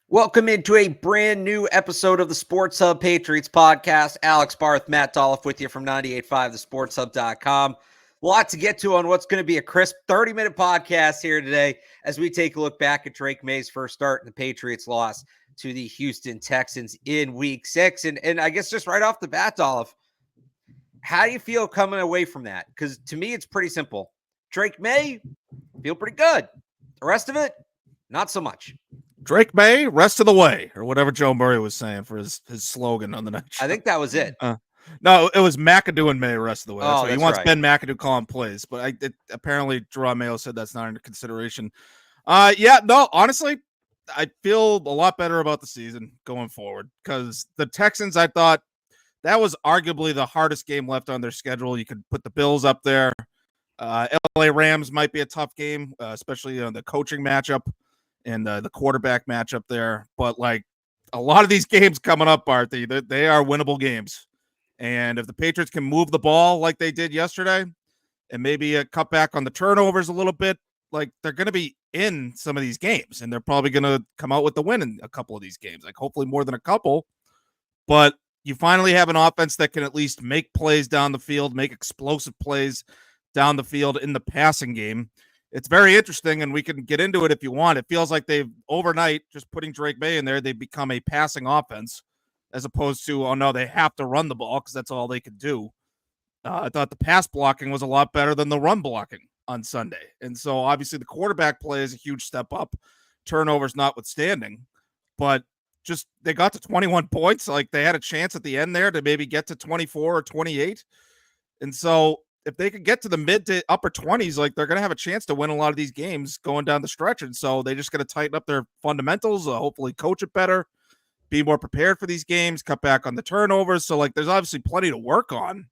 Welcome into a brand new episode of the Sports Hub Patriots Podcast. Alex Barth, Matt Dolloff with you from 98.5, thesportshub.com. A lot to get to on what's going to be a crisp 30-minute podcast here today as we take a look back at Drake Maye's first start and the Patriots' loss to the Houston Texans in Week 6. And I guess just right off the bat, Dolloff, how do you feel coming away from that? Because to me, it's pretty simple. Drake Maye, feel pretty good. The rest of it, not so much. Drake Maye, rest of the way, or whatever Joe Murray was saying for his slogan on the night show. I think that was it. No, it was McAdoo and Maye rest of the way. That's what he wants right. Ben McAdoo calling plays, but apparently Jerome Mayo said that's not under consideration. Honestly, I feel a lot better about the season going forward because the Texans, I thought that was arguably the hardest game left on their schedule. You could put the Bills up there. LA Rams might be a tough game, especially on the coaching matchup and the quarterback matchup there. But like a lot of these games coming up, Barthy, they are winnable games. And if the Patriots can move the ball like they did yesterday and maybe cut back on the turnovers a little bit, like they're going to be in some of these games and they're probably going to come out with the win in a couple of these games, like hopefully more than a couple. But you finally have an offense that can at least make plays down the field, make explosive plays down the field in the passing game. It's very interesting, and we can get into it if you want. It feels like they've overnight, just putting Drake Maye in there, they've become a passing offense as opposed to, oh, no, they have to run the ball because that's all they could do. I thought the pass blocking was a lot better than the run blocking on Sunday. And so, obviously, the quarterback play is a huge step up, turnovers notwithstanding. But just they got to 21 points. Like, they had a chance at the end there to maybe get to 24 or 28. And so if they could get to the mid to upper 20s, like they're going to have a chance to win a lot of these games going down the stretch. And so they just got to tighten up their fundamentals, hopefully coach it better, be more prepared for these games, cut back on the turnovers. So like there's obviously plenty to work on.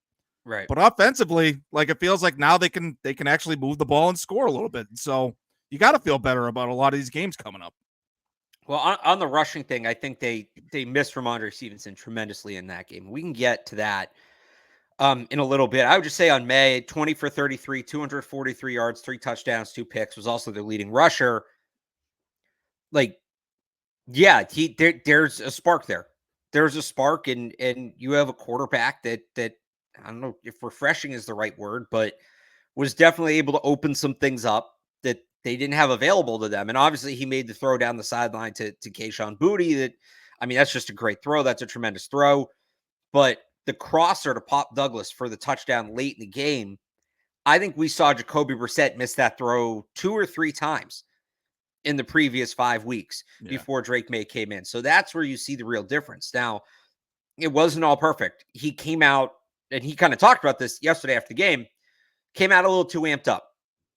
Right. But offensively, like it feels like now they can actually move the ball and score a little bit. And so you got to feel better about a lot of these games coming up. Well, on the rushing thing, I think they missed Ramondre Stevenson tremendously in that game. We can get to that in a little bit. I would just say on Maye, 20 for 33, 243 yards, 3 touchdowns, 2 picks, was also their leading rusher. Like, yeah, there's a spark there. There's a spark, and you have a quarterback that I don't know if refreshing is the right word, but was definitely able to open some things up that they didn't have available to them. And obviously he made the throw down the sideline to Kayshon Boutte that, I mean, that's just a great throw. That's a tremendous throw. But the crosser to Pop Douglas for the touchdown late in the game, I think we saw Jacoby Brissett miss that throw 2 or 3 times in the previous 5 weeks before Drake Maye came in. So that's where you see the real difference. Now, it wasn't all perfect. He came out, and he kind of talked about this yesterday after the game, came out a little too amped up.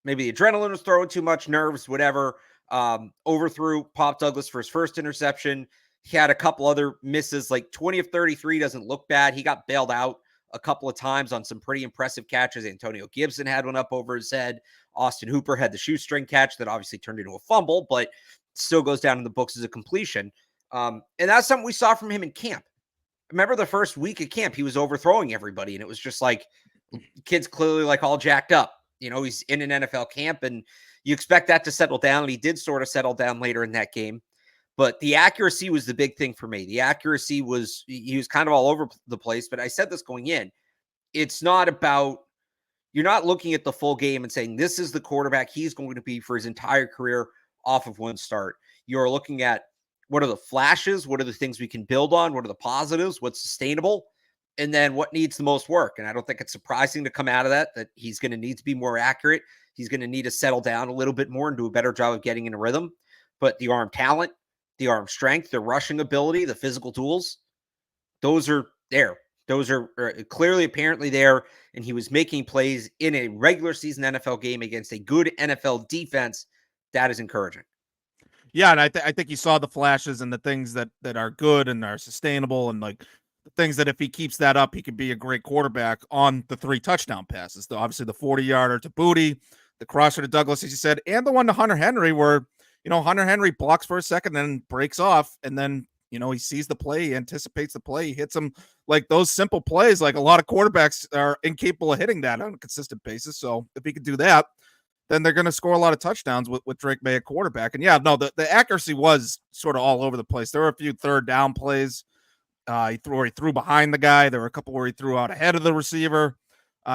Maybe the adrenaline was throwing too much, nerves, whatever. Overthrew Pop Douglas for his first interception. He had a couple other misses, like 20 of 33 doesn't look bad. He got bailed out a couple of times on some pretty impressive catches. Antonio Gibson had one up over his head. Austin Hooper had the shoestring catch that obviously turned into a fumble, but still goes down in the books as a completion. And that's something we saw from him in camp. Remember the first week of camp, he was overthrowing everybody, and it was just like, kid's clearly like all jacked up. You know, he's in an NFL camp, and you expect that to settle down, and he did sort of settle down later in that game. But the accuracy was the big thing for me. The accuracy was, he was kind of all over the place, but I said this going in. It's not about, you're not looking at the full game and saying, this is the quarterback he's going to be for his entire career off of one start. You're looking at what are the flashes? What are the things we can build on? What are the positives? What's sustainable? And then what needs the most work? And I don't think it's surprising to come out of that he's going to need to be more accurate. He's going to need to settle down a little bit more and do a better job of getting in a rhythm. But the arm talent, the arm strength, the rushing ability, the physical tools, those are there. Those are clearly, apparently there. And he was making plays in a regular season NFL game against a good NFL defense. That is encouraging. Yeah, and I think you saw the flashes and the things that are good and are sustainable, and like the things that if he keeps that up, he could be a great quarterback on the 3 touchdown passes. Obviously, the 40-yarder to Boutte, the crosser to Douglas, as you said, and the one to Hunter Henry where, you know, Hunter Henry blocks for a second, then breaks off, and then, you know, he sees the play, he anticipates the play, he hits him. Like those simple plays, like a lot of quarterbacks are incapable of hitting that on a consistent basis. So if he could do that, then they're going to score a lot of touchdowns with Drake Maye at quarterback. And yeah, no, the accuracy was sort of all over the place. There were a few third down plays. He threw behind the guy. There were a couple where he threw out ahead of the receiver.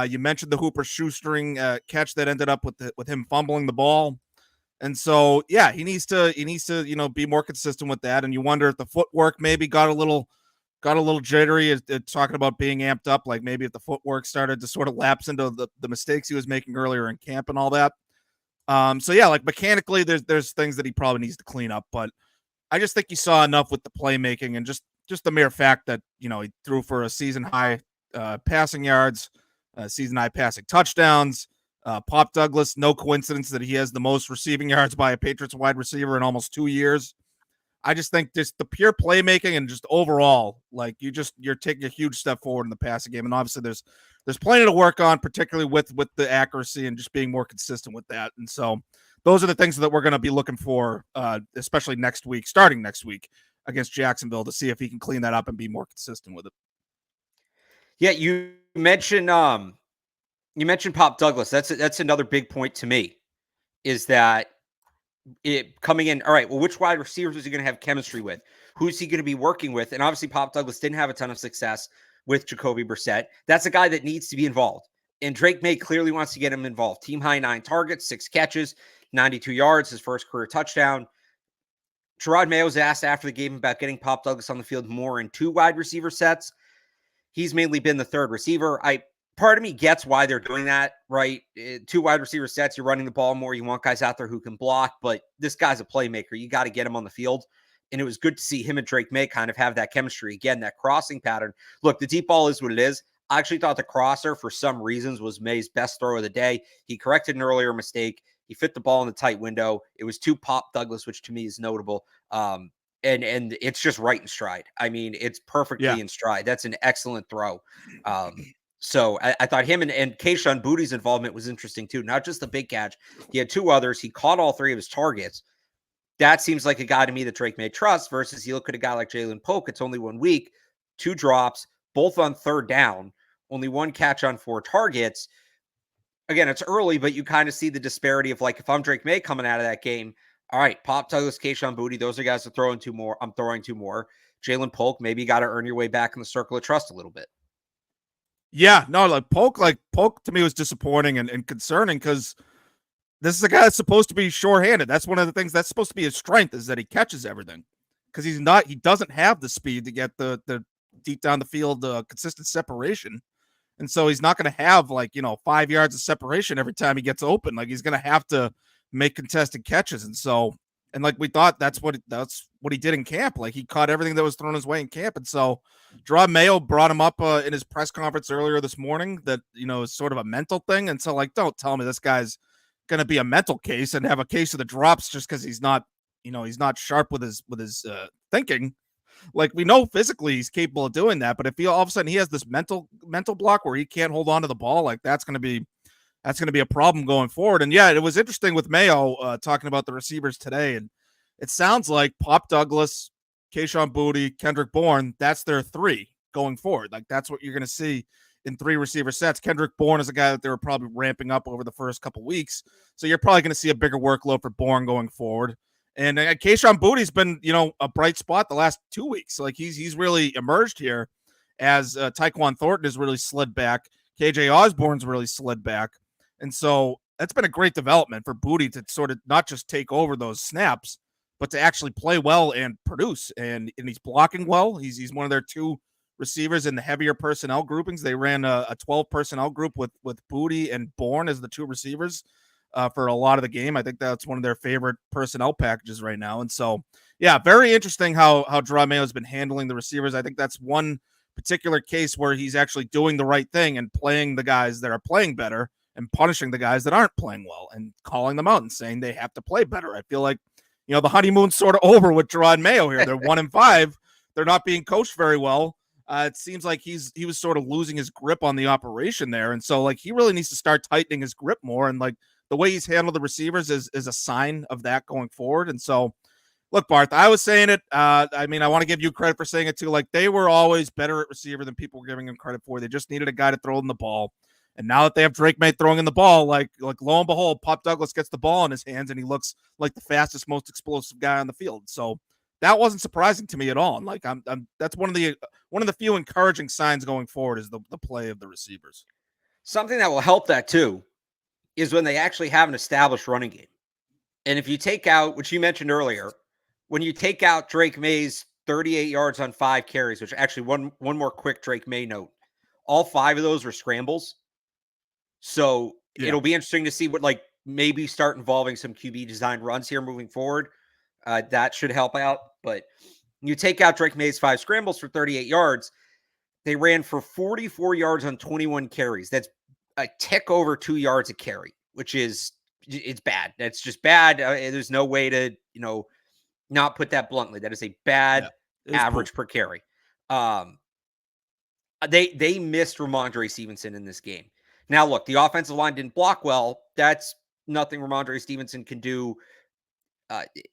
You mentioned the Hooper shoestring catch that ended up with him fumbling the ball. And so, yeah, he needs to, be more consistent with that. And you wonder if the footwork maybe got a little jittery, talking about being amped up, like maybe if the footwork started to sort of lapse into the mistakes he was making earlier in camp and all that. So yeah, like mechanically there's things that he probably needs to clean up, but I just think you saw enough with the playmaking and just the mere fact that, he threw for a season high passing yards, season high passing touchdowns. Pop Douglas, no coincidence that he has the most receiving yards by a Patriots wide receiver in almost 2 years. I just think just the pure playmaking and just overall, like you're taking a huge step forward in the passing game. And obviously there's plenty to work on, particularly with the accuracy and just being more consistent with that. And so those are the things that we're going to be looking for, especially starting next week against Jacksonville, to see if he can clean that up and be more consistent with it. Yeah, you mentioned Pop Douglas. That's another big point to me, is that it coming in. All right, well, which wide receivers is he going to have chemistry with? Who's he going to be working with? And obviously, Pop Douglas didn't have a ton of success with Jacoby Brissett. That's a guy that needs to be involved. And Drake Maye clearly wants to get him involved. Team high 9 targets, 6 catches, 92 yards, his first career touchdown. Gerard Mayo was asked after the game about getting Pop Douglas on the field more in 2 wide receiver sets. He's mainly been the third receiver. Part of me gets why they're doing that, right? 2 wide receiver sets, you're running the ball more. You want guys out there who can block, but this guy's a playmaker. You got to get him on the field. And it was good to see him and Drake Maye kind of have that chemistry. Again, that crossing pattern. Look, the deep ball is what it is. I actually thought the crosser, for some reasons, was Maye's best throw of the day. He corrected an earlier mistake. He fit the ball in the tight window. It was to Pop Douglas, which to me is notable. And it's just right in stride. I mean, it's perfectly in stride. That's an excellent throw. So I thought him and Kayshon Boutte's involvement was interesting too. Not just the big catch. He had 2 others. He caught all 3 of his targets. That seems like a guy to me that Drake Maye trusts, versus you look at a guy like Jalen Polk. It's only 1 week, 2 drops, both on third down, only 1 catch on 4 targets. Again, it's early, but you kind of see the disparity of, like, if I'm Drake Maye coming out of that game, all right, Pop Douglas, Kayshon Boutte, those are guys that throwing 2 more. I'm throwing 2 more. Jalen Polk, maybe you got to earn your way back in the circle of trust a little bit. Yeah, no, like Polk to me was disappointing and concerning, because this is a guy that's supposed to be sure-handed. That's one of the things that's supposed to be his strength, is that he catches everything, because he doesn't have the speed to get the deep down the field, consistent separation. And so he's not going to have 5 yards of separation every time he gets open. Like, he's going to have to make contested catches. And so, and like we thought, that's what he did in camp. Like, he caught everything that was thrown his way in camp. And so Gerard Mayo brought him up in his press conference earlier this morning that, is sort of a mental thing. And so, like, don't tell me this guy's going to be a mental case and have a case of the drops just because he's not sharp with his thinking. Like, we know physically he's capable of doing that, but if all of a sudden he has this mental block where he can't hold on to the ball, like, that's going to be a problem going forward. And yeah, it was interesting with Mayo talking about the receivers today, and it sounds like Pop Douglas, Kayshon Boutte, Kendrick Bourne, that's their 3 going forward. Like, that's what you're going to see in 3 receiver sets. Kendrick Bourne is a guy that they were probably ramping up over the first couple weeks, so you're probably going to see a bigger workload for Bourne going forward. And Kayshon Boutte's been, a bright spot the last 2 weeks. Like, he's really emerged here as Tyquan Thornton has really slid back. KJ Osborne's really slid back. And so that's been a great development for Boutte to sort of not just take over those snaps, but to actually play well and produce. And he's blocking well. He's one of their 2 receivers in the heavier personnel groupings. They ran a 12 personnel group with Boutte and Bourne as the 2 receivers for a lot of the game. I think that's one of their favorite personnel packages right now. And so, yeah, very interesting how Gerard Mayo has been handling the receivers. I think that's one particular case where he's actually doing the right thing and playing the guys that are playing better and punishing the guys that aren't playing well and calling them out and saying they have to play better. I feel like, the honeymoon's sort of over with Gerard Mayo here. They're 1-5. They're not being coached very well. It seems like he was sort of losing his grip on the operation there. And so, like, he really needs to start tightening his grip more. And, like, the way he's handled the receivers is a sign of that going forward. And so, look, Barth, I was saying it. I mean, I want to give you credit for saying it too. Like, they were always better at receiver than people were giving them credit for. They just needed a guy to throw them the ball. And now that they have Drake Maye throwing in the ball, like lo and behold, Pop Douglas gets the ball in his hands and he looks like the fastest, most explosive guy on the field. So that wasn't surprising to me at all. And like I'm that's one of the few encouraging signs going forward is the play of the receivers. Something that will help that too is when they actually have an established running game. And if you take out, which you mentioned earlier, when you take out Drake Maye's 38 yards on 5 carries, which actually one more quick Drake Maye note, all 5 of those were scrambles. So it'll be interesting to see what like maybe start involving some QB designed runs here moving forward. That should help out. But you take out Drake Maye's 5 scrambles for 38 yards. They ran for 44 yards on 21 carries. That's a tick over 2 yards a carry, which is it's bad. That's just bad. There's no way to, not put that bluntly. That is a bad average per carry. They missed Ramondre Stevenson in this game. Now, look, the offensive line didn't block well. That's nothing Ramondre Stevenson can do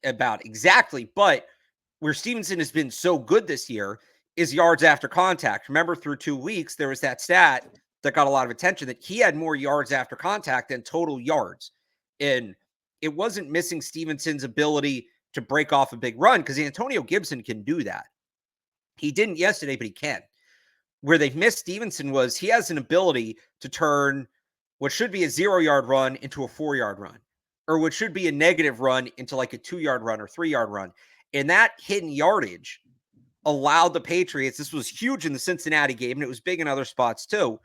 about exactly. But where Stevenson has been so good this year is yards after contact. Remember, through 2 weeks, there was that stat that got a lot of attention that he had more yards after contact than total yards. And it wasn't missing Stevenson's ability to break off a big run because Antonio Gibson can do that. He didn't yesterday, but he can. Where they've missed Stevenson was he has an ability to turn what should be a 0-yard run into a 4-yard run, or what should be a negative run into like a 2-yard run or 3-yard run. And that hidden yardage allowed the Patriots, this was huge in the Cincinnati game, and it was big in other spots too.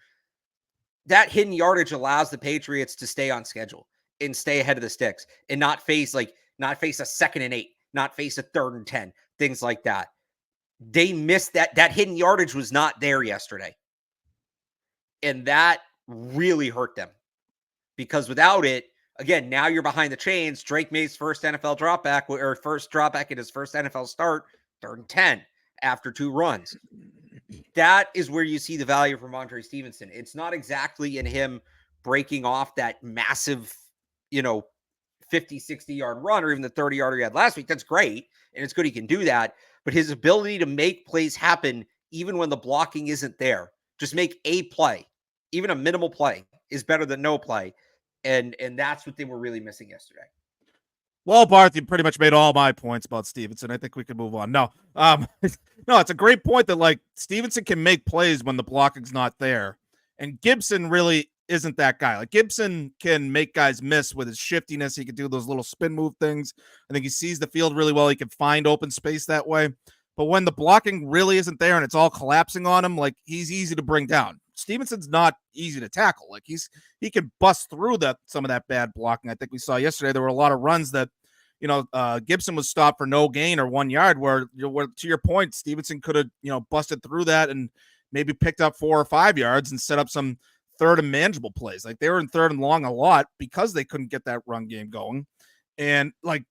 That hidden yardage allows the Patriots to stay on schedule and stay ahead of the sticks and not face a 2nd and 8, not face a 3rd and 10, things like that. They missed that. That hidden yardage was not there yesterday. And that really hurt them because without it, again, now you're behind the chains. Drake Maye's first NFL dropback or first dropback in his first NFL start, 3rd and 10 after 2 runs. That is where you see the value of Ramondre Stevenson. It's not exactly in him breaking off that massive, 50, 60-yard run or even the 30-yarder he had last week. That's great. And it's good he can do that. But his ability to make plays happen even when the blocking isn't there, just make a play, even a minimal play, is better than no play. And that's what they were really missing yesterday. Well, Barth, you pretty much made all my points about Stevenson. I think we can move on. No, it's a great point that like Stevenson can make plays when the blocking's not there. And Gibson really isn't that guy. Like Gibson can make guys miss with his shiftiness. He can do those little spin move things. I think he sees the field really well. He can find open space that way. But when the blocking really isn't there and it's all collapsing on him, like he's easy to bring down. Stevenson's not easy to tackle. Like he can bust through some of that bad blocking. I think we saw yesterday there were a lot of runs that Gibson was stopped for no gain or 1 yard where to your point, Stevenson could have, busted through that and maybe picked up 4 or 5 yards and set up some 3rd and manageable plays. Like they were in 3rd and long a lot because they couldn't get that run game going. And like,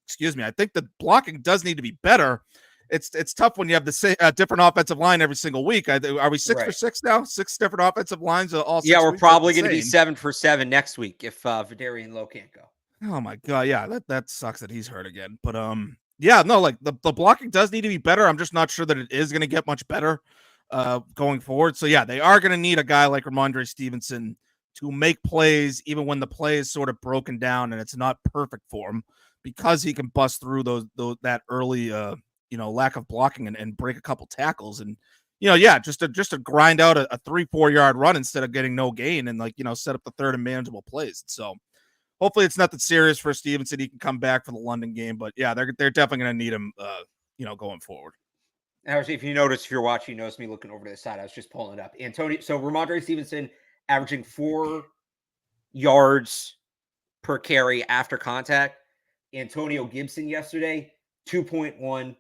excuse me, I think the blocking does need to be better. It's tough when you have the different offensive line every single week. Are we 6 for 6 now? 6 different offensive lines all 6 we're weeks? probably going to be 7 for 7 next week if Vidarian Lowe can't go. Oh my God. Yeah. That sucks that he's hurt again. But like the blocking does need to be better. I'm just not sure that it is going to get much better going forward. So yeah, they are going to need a guy like Ramondre Stevenson to make plays even when the play is sort of broken down and it's not perfect for him because he can bust through that early lack of blocking and break a couple tackles and just to grind out a 3-4 yard run instead of getting no gain and set up the 3rd and manageable plays. So hopefully it's nothing serious for Stevenson. He can come back for the London game, but yeah, they're definitely going to need him going forward. Actually, if you're watching, you notice me looking over to the side. I was just pulling it up. So Ramondre Stevenson averaging 4 yards per carry after contact. Antonio Gibson yesterday, 2.1.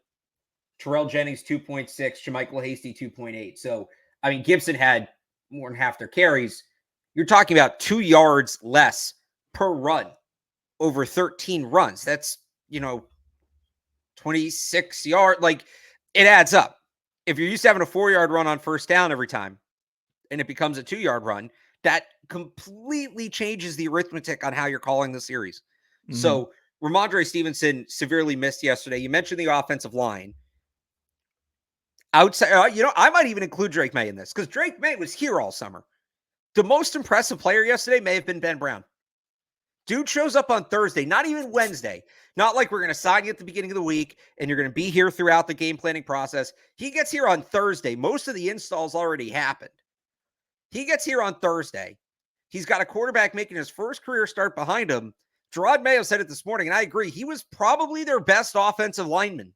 Terrell Jennings, 2.6. Jermichael Hasty, 2.8. So, I mean, Gibson had more than half their carries. You're talking about 2 yards less per run over 13 runs. That's, 26 yards. Like, it adds up. If you're used to having a 4-yard run on first down every time and it becomes a 2-yard run, that completely changes the arithmetic on how you're calling the series. Mm-hmm. So Ramondre Stevenson severely missed yesterday. You mentioned the offensive line. Outside, I might even include Drake Maye in this because Drake Maye was here all summer. The most impressive player yesterday may have been Ben Brown. Dude shows up on Thursday, not even Wednesday. Not like we're going to sign you at the beginning of the week and you're going to be here throughout the game planning process. He gets here on Thursday. Most of the installs already happened. He gets here on Thursday. He's got a quarterback making his first career start behind him. Drake Maye said it this morning, and I agree. He was probably their best offensive lineman.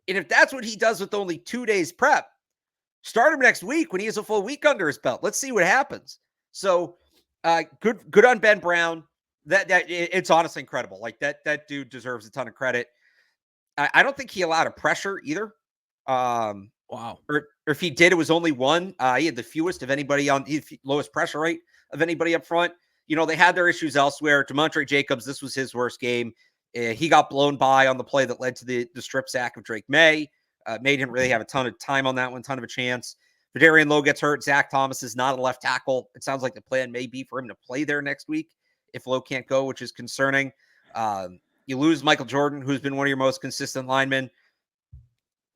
And if that's what he does with only 2 days prep, start him next week when he has a full week under his belt. Let's see what happens. So good on Ben Brown. That it's honestly incredible. Like that dude deserves a ton of credit. I don't think he allowed a pressure either. Wow. Or if he did, it was only one. He had the fewest of anybody on the lowest pressure rate of anybody up front. You know, they had their issues elsewhere. Demontre Jacobs, this was his worst game. He got blown by on the play that led to the strip sack of Drake Maye. May didn't really have a ton of time on that one, ton of a chance. Vidarian Lowe gets hurt. Zach Thomas is not a left tackle. It sounds like the plan may be for him to play there next week if Lowe can't go, which is concerning. You lose Michael Jordan, who's been one of your most consistent linemen.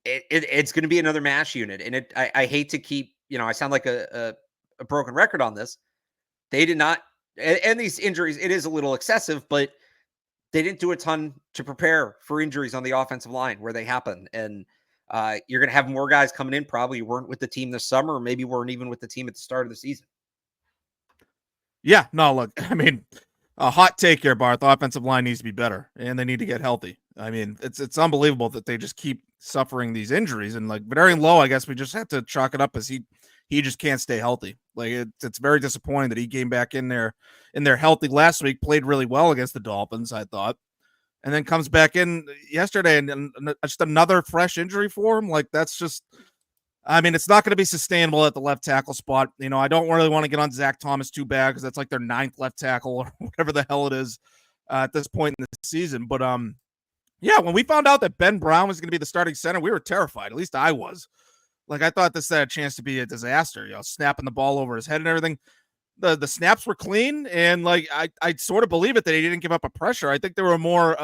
It's going to be another mash unit. And I hate to keep, I sound like a broken record on this. They did not, and these injuries, it is a little excessive, but they didn't do a ton to prepare for injuries on the offensive line where they happen. And you're going to have more guys coming in, probably weren't with the team this summer, or maybe weren't even with the team at the start of the season. Yeah, no, look, I mean, a hot take here, Barth. The offensive line needs to be better, and they need to get healthy. I mean, it's unbelievable that they just keep suffering these injuries. And like Vidarian Lowe, I guess we just have to chalk it up as he just can't stay healthy. Like it's very disappointing that he came back in there healthy last week, played really well against the Dolphins, I thought, and then comes back in yesterday and just another fresh injury for him. Like that's just, I mean, it's not going to be sustainable at the left tackle spot. I don't really want to get on Zach Thomas too bad because that's like their 9th left tackle or whatever the hell it is at this point in the season. But yeah, when we found out that Ben Brown was going to be the starting center, we were terrified. At least I was. Like I thought this had a chance to be a disaster. Snapping the ball over his head and everything. The snaps were clean, and like I sort of believe it that he didn't give up a pressure. I think there were more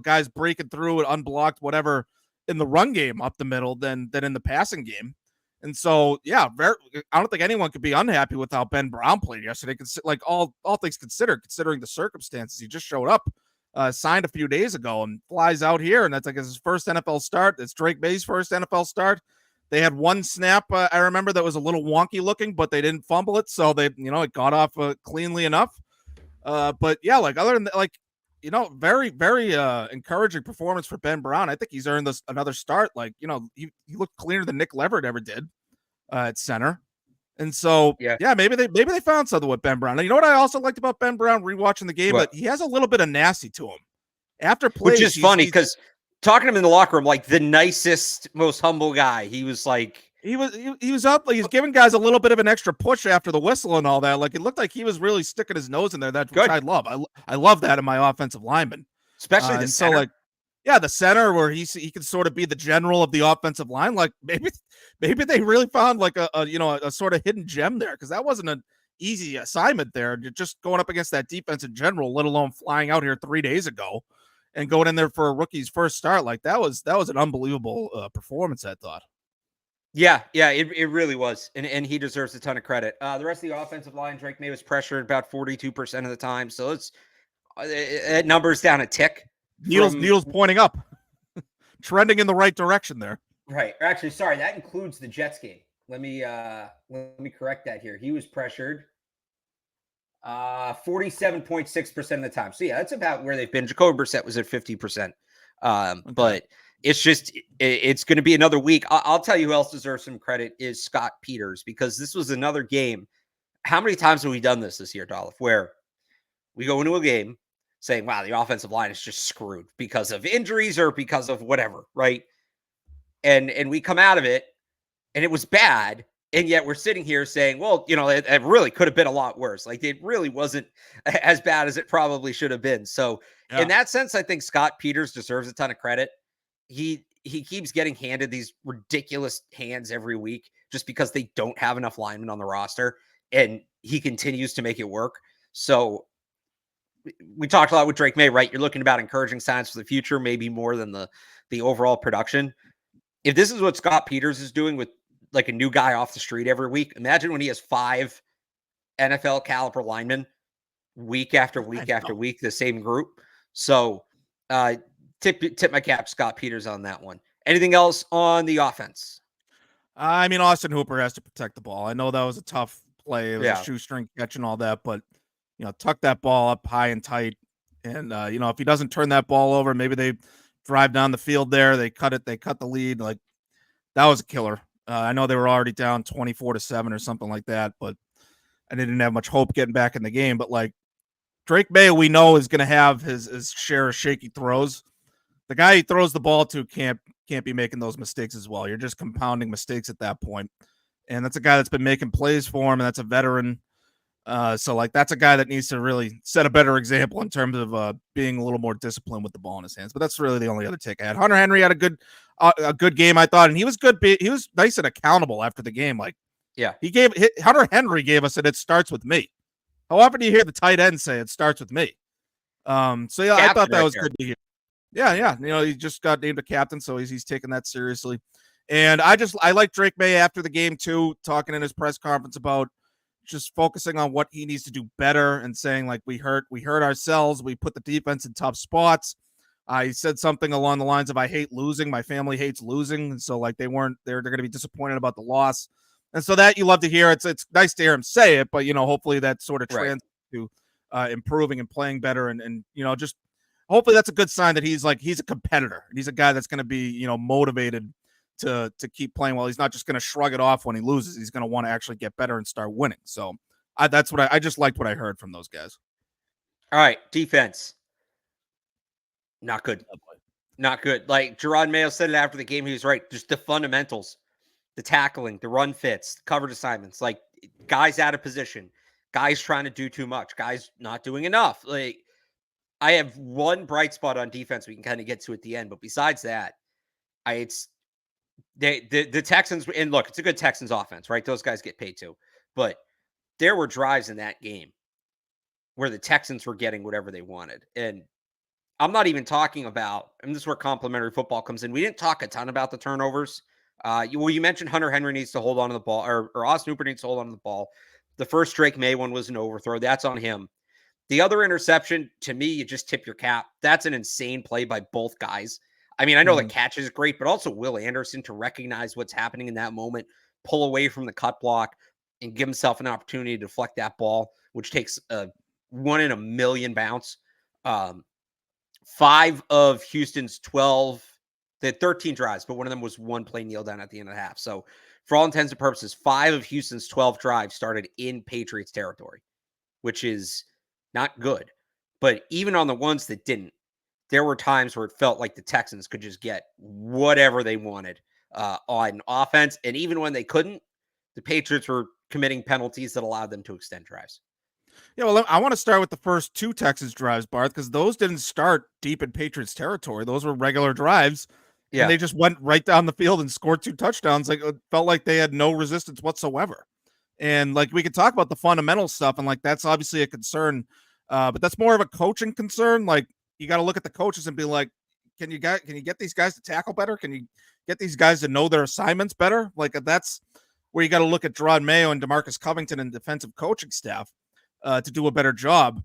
guys breaking through it, unblocked, whatever, in the run game up the middle than in the passing game. And so, yeah, I don't think anyone could be unhappy with how Ben Brown played yesterday. Like all things considered, considering the circumstances, he just showed up, signed a few days ago, and flies out here, and that's like his first NFL start. It's Drake Maye's first NFL start. They had one snap, I remember, that was a little wonky looking, but they didn't fumble it, so they, it got off cleanly enough. But yeah, like other than that, like, very, very encouraging performance for Ben Brown. I think he's earned another start. Like, he looked cleaner than Nick Leverett ever did at center. And so, yeah, maybe they found something with Ben Brown. And you know what I also liked about Ben Brown rewatching the game? But he has a little bit of nasty to him after plays. Which is funny because talking to him in the locker room, like the nicest, most humble guy. He was like, he was up. He's giving guys a little bit of an extra push after the whistle and all that. Like it looked like he was really sticking his nose in there. That's what I love. I love that in my offensive lineman, especially the center. So like, yeah, the center where he can sort of be the general of the offensive line. Like maybe they really found like a sort of hidden gem there, because that wasn't an easy assignment there. Just going up against that defense in general, let alone flying out here 3 days ago and going in there for a rookie's first start. Like that was an unbelievable performance, I thought. Yeah, it really was. And he deserves a ton of credit. The rest of the offensive line, Drake Maye was pressured about 42% of the time. So it's that number's down a tick. Needles pointing up, trending in the right direction there. Right. Actually, sorry, that includes the Jets game. Let me correct that here. He was pressured 47.6% of the time. So yeah, that's about where they've been. Jacoby Brissett was at 50%. Okay. But it's just, it's going to be another week. I'll tell you who else deserves some credit is Scott Peters, because this was another game. How many times have we done this year, Dolloff, where we go into a game saying, wow, the offensive line is just screwed because of injuries or because of whatever, right? And we come out of it and it was bad. And yet we're sitting here saying, well, it really could have been a lot worse. Like it really wasn't as bad as it probably should have been. So in that sense, I think Scott Peters deserves a ton of credit. He keeps getting handed these ridiculous hands every week just because they don't have enough linemen on the roster, and he continues to make it work. So we talked a lot with Drake Maye, right? You're looking about encouraging signs for the future, maybe more than the overall production. If this is what Scott Peters is doing with like a new guy off the street every week, imagine when he has 5 NFL caliber linemen week after week after week, the same group. So tip my cap, Scott Peters, on that one. Anything else on the offense? I mean, Austin Hooper has to protect the ball. I know that was a tough play. It was a Yeah. shoestring catch and all that, but tuck that ball up high and tight. And if he doesn't turn that ball over, maybe they drive down the field there. They cut the lead. Like, that was a killer. I know they were already down 24-7 or something like that, but I didn't have much hope getting back in the game. But like, Drake Maye, we know, is going to have his share of shaky throws. The guy he throws the ball to can't be making those mistakes as well. You're just compounding mistakes at that point. And that's a guy that's been making plays for him, and that's a veteran. So like, that's a guy that needs to really set a better example in terms of being a little more disciplined with the ball in his hands. But that's really the only other take I had. Hunter Henry had a good game, I thought, and he was good. He was nice and accountable after the game. Like, yeah, Hunter Henry gave us it starts with me. How often do you hear the tight end say it starts with me? So yeah, I thought that was good to hear. Yeah. He just got named a captain, so he's taking that seriously. And I like Drake Maye after the game too, talking in his press conference about just focusing on what he needs to do better and saying, like, we hurt ourselves. We put the defense in tough spots. He said something along the lines of, I hate losing. My family hates losing. And so like, they're going to be disappointed about the loss. And so that you love to hear. It's nice to hear him say it, but hopefully that sort of translates to improving and playing better. And just hopefully that's a good sign that he's a competitor. And he's a guy that's going to be, motivated to keep playing well. He's not just going to shrug it off when he loses. He's going to want to actually get better and start winning. So that's what I just liked what I heard from those guys. All right. Defense. Not good. Not good. Like Jerod Mayo said it after the game. He was right. Just the fundamentals, the tackling, the run fits, coverage assignments, like guys out of position, guys trying to do too much, guys not doing enough. Like, I have one bright spot on defense we can kind of get to at the end, but besides that, the Texans, and look, it's a good Texans offense, right? Those guys get paid too. But there were drives in that game where the Texans were getting whatever they wanted. And I'm not even talking about, and this is where complimentary football comes in. We didn't talk a ton about the turnovers. You mentioned Hunter Henry needs to hold on to the ball, or Austin Hooper needs to hold on to the ball. The first Drake Maye one was an overthrow. That's on him. The other interception, to me, you just tip your cap. That's an insane play by both guys. I mean, I know the catch is great, but also Will Anderson to recognize what's happening in that moment, pull away from the cut block, and give himself an opportunity to deflect that ball, which takes a 1 in a million bounce. 5 of Houston's 12, they had 13 drives, but one of them was one play kneel down at the end of the half. So for all intents and purposes, 5 of Houston's 12 drives started in Patriots territory, which is not good. But even on the ones that didn't, there were times where it felt like the Texans could just get whatever they wanted on offense. And even when they couldn't, the Patriots were committing penalties that allowed them to extend drives. Yeah, well, I want to start with the first 2 Texas drives, Barth, because those didn't start deep in Patriots territory. Those were regular drives. Yeah. And they just went right down the field and scored 2 touchdowns. Like, it felt like they had no resistance whatsoever. And like, we could talk about the fundamental stuff, and like, that's obviously a concern. But that's more of a coaching concern. Like, you got to look at the coaches and be like, can you get these guys to tackle better? Can you get these guys to know their assignments better? Like, that's where you got to look at Jerod Mayo and DeMarcus Covington and defensive coaching staff to do a better job.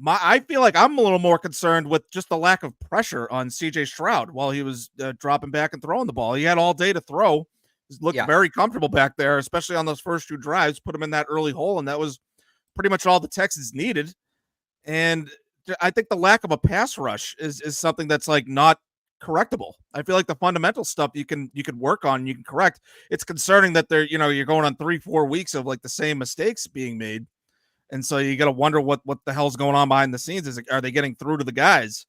I feel like I'm a little more concerned with just the lack of pressure on CJ Stroud while he was dropping back and throwing the ball. He had all day to throw. He looked very comfortable back there, especially on those first 2 drives, put him in that early hole, and that was pretty much all the Texans needed. And I think the lack of a pass rush is something that's like not correctable. I feel like the fundamental stuff you can work on, you can correct. It's concerning that you're going on 3-4 weeks of like the same mistakes being made. And so you got to wonder what the hell's going on behind the scenes. Are they getting through to the guys?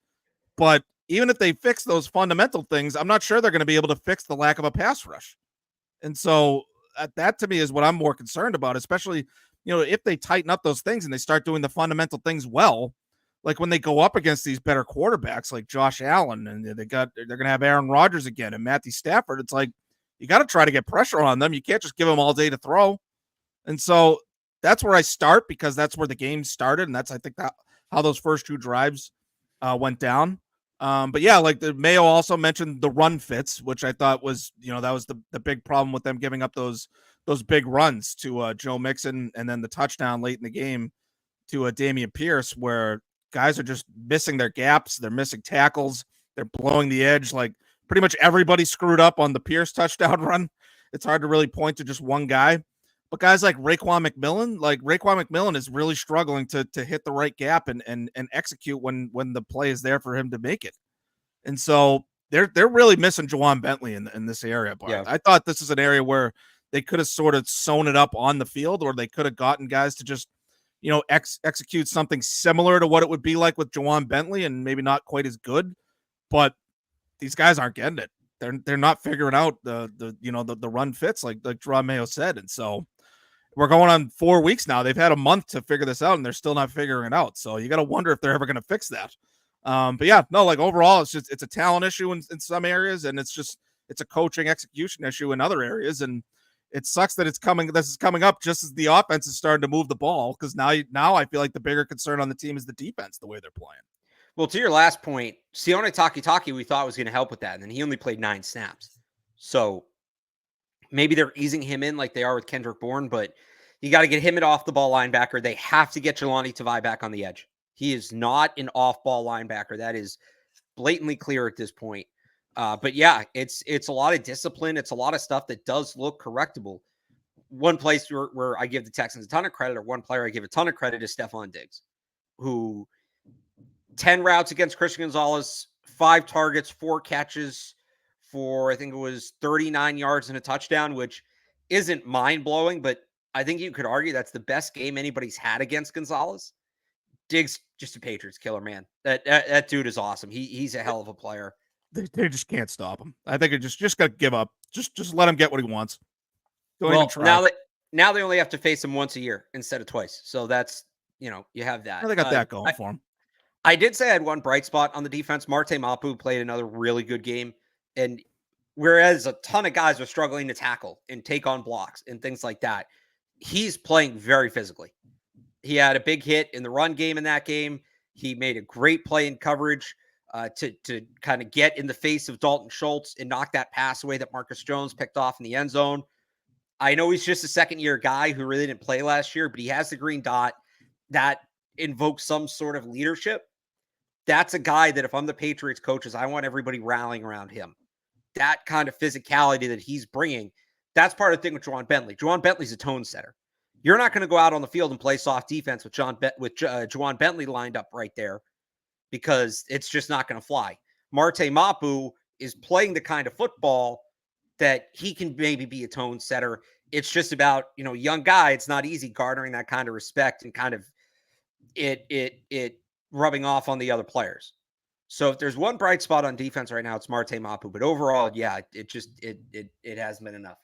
But even if they fix those fundamental things, I'm not sure they're going to be able to fix the lack of a pass rush. And so that to me is what I'm more concerned about, especially, if they tighten up those things and they start doing the fundamental things well, like when they go up against these better quarterbacks like Josh Allen, and they're going to have Aaron Rodgers again and Matthew Stafford. It's like, you got to try to get pressure on them. You can't just give them all day to throw. And so that's where I start, because that's where the game started. And that's, I think, how those first 2 drives went down. But yeah, like the Mayo also mentioned the run fits, which I thought was, that was the big problem with them giving up those those big runs to Joe Mixon and then the touchdown late in the game to Dameon Pierce, where guys are just missing their gaps. They're missing tackles. They're blowing the edge. Like pretty much everybody screwed up on the Pierce touchdown run. It's hard to really point to just one guy. But guys like Raekwon McMillan is really struggling to hit the right gap and execute when the play is there for him to make it. And so they're really missing Juwan Bentley in this area. But yeah. I thought this is an area where they could have sort of sewn it up on the field, or they could have gotten guys to just, execute something similar to what it would be like with Juwan Bentley, and maybe not quite as good. But these guys aren't getting it. They're not figuring out the run fits like Drake Maye said. And so we're going on 4 weeks now. They've had a month to figure this out, and they're still not figuring it out. So you got to wonder if they're ever going to fix that. But yeah, no, like overall, it's a talent issue in some areas, and it's a coaching execution issue in other areas. And it sucks that this is coming up just as the offense is starting to move the ball, because now I feel like the bigger concern on the team is the defense, the way they're playing. Well, to your last point, Sione Takitaki we thought was going to help with that, and then he only played 9 snaps. So maybe they're easing him in like they are with Kendrick Bourne, but you got to get him an off-the-ball linebacker. They have to get Jelani Tavai back on the edge. He is not an off-ball linebacker. That is blatantly clear at this point. But yeah, it's a lot of discipline. It's a lot of stuff that does look correctable. One place where I give the Texans a ton of credit, or one player I give a ton of credit, is Stephon Diggs, who 10 routes against Christian Gonzalez, 5 targets, 4 catches for, I think it was 39 yards and a touchdown, which isn't mind-blowing, but I think you could argue that's the best game anybody's had against Gonzalez. Diggs, just a Patriots killer, man. That dude is awesome. He's a hell of a player. They just can't stop him. I think it just got to give up. Just let him get what he wants. Don't even try. Now they only have to face him once a year instead of twice. So that's, you have that. Well, they got that going for him. I did say I had one bright spot on the defense. Marte Mapu played another really good game. And whereas a ton of guys are struggling to tackle and take on blocks and things like that, he's playing very physically. He had a big hit in the run game in that game. He made a great play in coverage to kind of get in the face of Dalton Schultz and knock that pass away that Marcus Jones picked off in the end zone. I know he's just a second-year guy who really didn't play last year, but he has the green dot that invokes some sort of leadership. That's a guy that if I'm the Patriots coaches, I want everybody rallying around him. That kind of physicality that he's bringing, that's part of the thing with Juwan Bentley. Juwan Bentley's a tone setter. You're not going to go out on the field and play soft defense with Juwan Bentley lined up right there, because it's just not going to fly. Marte Mapu is playing the kind of football that he can maybe be a tone setter. It's just about, young guy. It's not easy garnering that kind of respect and kind of it rubbing off on the other players. So if there's one bright spot on defense right now, it's Marte Mapu. But overall, yeah, it hasn't been enough.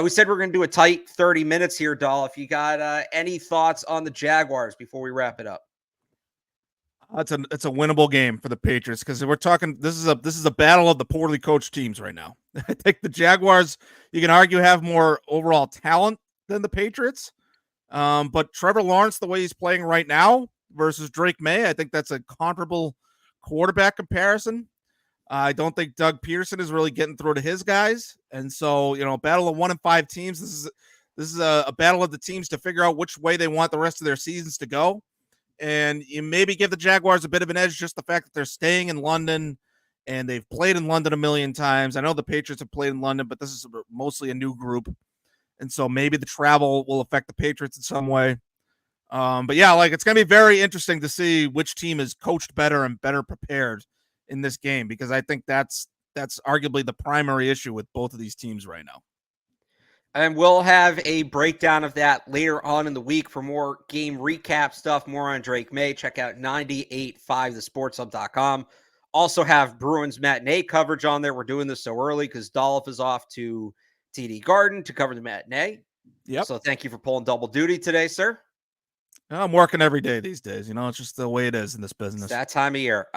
We said we're going to do a tight 30 minutes here, Dolloff. You got any thoughts on the Jaguars before we wrap it up? It's a winnable game for the Patriots, because we're talking. This is a battle of the poorly coached teams right now. I think the Jaguars, you can argue, have more overall talent than the Patriots. But Trevor Lawrence, the way he's playing right now versus Drake Maye, I think that's a comparable quarterback comparison. I don't think Doug Peterson is really getting through to his guys, and so battle of 1 and 5 teams. This is a battle of the teams to figure out which way they want the rest of their seasons to go. And you maybe give the Jaguars a bit of an edge, just the fact that they're staying in London and they've played in London a million times. I know the Patriots have played in London, but this is mostly a new group. And so maybe the travel will affect the Patriots in some way. But yeah, it's going to be very interesting to see which team is coached better and better prepared in this game, because I think that's arguably the primary issue with both of these teams right now. And we'll have a breakdown of that later on in the week. For more game recap stuff, more on Drake Maye, check out 98.5thesportshub.com. Also have Bruins matinee coverage on there. We're doing this so early because Dolloff is off to TD Garden to cover the matinee. Yep. So thank you for pulling double duty today, sir. I'm working every day these days. It's just the way it is in this business. It's that time of year.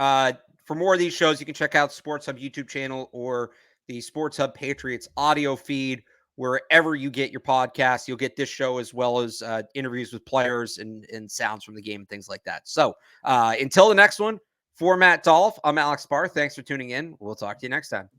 For more of these shows, you can check out Sports Hub YouTube channel or the Sports Hub Patriots audio feed. Wherever you get your podcast, you'll get this show as well as interviews with players and sounds from the game and things like that. So until the next one, for Matt Dolloff, I'm Alex Barth. Thanks for tuning in. We'll talk to you next time.